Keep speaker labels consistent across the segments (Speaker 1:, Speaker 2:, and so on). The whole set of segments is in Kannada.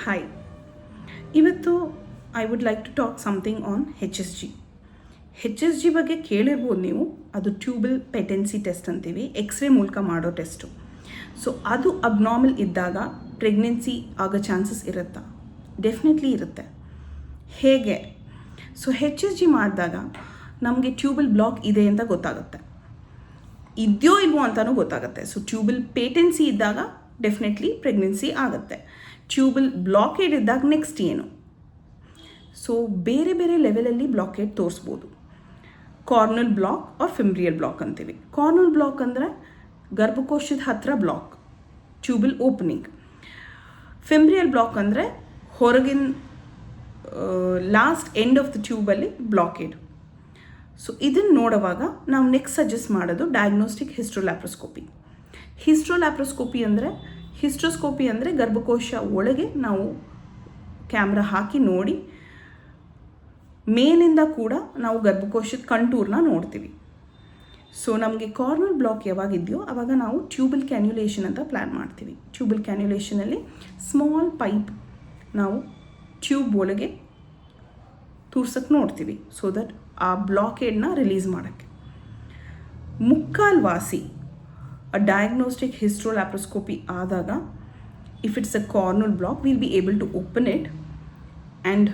Speaker 1: ಹಾಯ್, ಇವತ್ತು I would like to talk something on HSG. HSG ಬಗ್ಗೆ ಕೇಳಿರ್ಬೋದು ನೀವು. ಅದು ಟ್ಯೂಬಲ್ ಪೇಟೆನ್ಸಿ ಟೆಸ್ಟ್ ಅಂತೀವಿ, ಎಕ್ಸ್ರೇ ಮೂಲಕ ಮಾಡೋ ಟೆಸ್ಟು. ಸೊ ಅದು ಅಬ್ನಾರ್ಮಲ್ ಇದ್ದಾಗ ಪ್ರೆಗ್ನೆನ್ಸಿ ಆಗೋ ಚಾನ್ಸಸ್ ಇರುತ್ತಾ? ಡೆಫಿನೆಟ್ಲಿ ಇರುತ್ತೆ. ಹೇಗೆ? ಸೊ HSG ಮಾಡಿದಾಗ ನಮಗೆ ಟ್ಯೂಬಲ್ ಬ್ಲಾಕ್ ಇದೆ ಅಂತ ಗೊತ್ತಾಗುತ್ತೆ, ಇದೆಯೋ ಇಲ್ವೋ ಅಂತಲೂ ಗೊತ್ತಾಗುತ್ತೆ. ಸೊ ಟ್ಯೂಬಲ್ ಪೇಟೆನ್ಸಿ ಇದ್ದಾಗ ಡೆಫಿನೆಟ್ಲಿ ಪ್ರೆಗ್ನೆನ್ಸಿ ಆಗುತ್ತೆ. ಟ್ಯೂಬಲ್ ಬ್ಲಾಕೇಡ್ ಇದ್ದಾಗ ನೆಕ್ಸ್ಟ್ ಏನು? ಸೊ ಬೇರೆ ಬೇರೆ ಲೆವೆಲಲ್ಲಿ ಬ್ಲಾಕೇಡ್ ತೋರಿಸ್ಬೋದು. Cornual block or fimbrial block ಅಂತೀವಿ. ಕಾರ್ನಲ್ ಬ್ಲಾಕ್ ಅಂದರೆ ಗರ್ಭಕೋಶದ ಹತ್ತಿರ block, tubal opening. Fimbrial block ಅಂದರೆ ಹೊರಗಿನ ಲಾಸ್ಟ್ ಎಂಡ್ ಆಫ್ ದ ಟ್ಯೂಬಲ್ಲಿ ಬ್ಲಾಕೇಡ್. ಸೊ ಇದನ್ನು ನೋಡುವಾಗ ನಾವು ನೆಕ್ಸ್ಟ್ ಸಜೆಸ್ಟ್ ಮಾಡೋದು ಡಯಾಗ್ನೋಸ್ಟಿಕ್ ಹಿಸ್ಟ್ರೋಲ್ಯಾಪ್ರೋಸ್ಕೋಪಿ. ಹಿಸ್ಟ್ರೋಸ್ಕೋಪಿ ಅಂದರೆ ಗರ್ಭಕೋಶ ಒಳಗೆ ನಾವು ಕ್ಯಾಮ್ರಾ ಹಾಕಿ ನೋಡಿ, ಮೇಲಿಂದ ಕೂಡ ನಾವು ಗರ್ಭಕೋಶದ ಕಂಟೂರ್ನ ನೋಡ್ತೀವಿ. ಸೊ ನಮಗೆ ಕಾರ್ನಲ್ ಬ್ಲಾಕ್ ಯಾವಾಗಿದೆಯೋ ಆವಾಗ ನಾವು ಟ್ಯೂಬಲ್ ಕ್ಯಾನ್ಯುಲೇಷನ್ ಅಂತ ಪ್ಲ್ಯಾನ್ ಮಾಡ್ತೀವಿ. ಟ್ಯೂಬಲ್ ಕ್ಯಾನ್ಯುಲೇಷನಲ್ಲಿ ಸ್ಮಾಲ್ ಪೈಪ್ ನಾವು ಟ್ಯೂಬ್ ಒಳಗೆ ತೂರ್ಸಕ್ಕೆ ನೋಡ್ತೀವಿ, ಸೊ ದಟ್ ಆ ಬ್ಲಾಕೇಡ್ನ ರಿಲೀಸ್ ಮಾಡೋಕ್ಕೆ. ಮುಕ್ಕಾಲ್ವಾಸಿ ಡಯಾಗ್ನೋಸ್ಟಿಕ್ ಹಿಸ್ಟ್ರೋಲ್ಯಾಪ್ರೋಸ್ಕೋಪಿ ಆದಾಗ, if it's a cornual block, will be able to open it and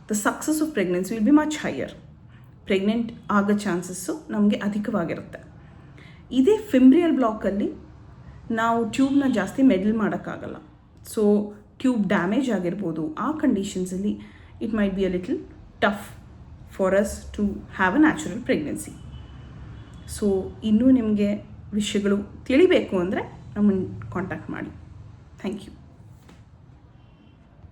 Speaker 1: the success of pregnancy will be much higher. Pregnant ಆಗೋ ಚಾನ್ಸಸ್ಸು ನಮಗೆ ಅಧಿಕವಾಗಿರುತ್ತೆ. ಇದೇ ಫಿಂಬ್ರಿಯಲ್ ಬ್ಲಾಕಲ್ಲಿ ನಾವು ಟ್ಯೂಬ್ನ ಜಾಸ್ತಿ ಮೆಡಲ್ ಮಾಡೋಕ್ಕಾಗಲ್ಲ. ಸೊ ಟ್ಯೂಬ್ ಡ್ಯಾಮೇಜ್ ಆಗಿರ್ಬೋದು. ಆ ಕಂಡೀಷನ್ಸಲ್ಲಿ it might be a little tough for us to have a natural pregnancy. So ಇನ್ನೂ ನಿಮಗೆ ವಿಷಯಗಳು ತಿಳಿಬೇಕು ಅಂದರೆ ನಮ್ಮನ್ನು ಕಾಂಟ್ಯಾಕ್ಟ್ ಮಾಡಿ. Thank you.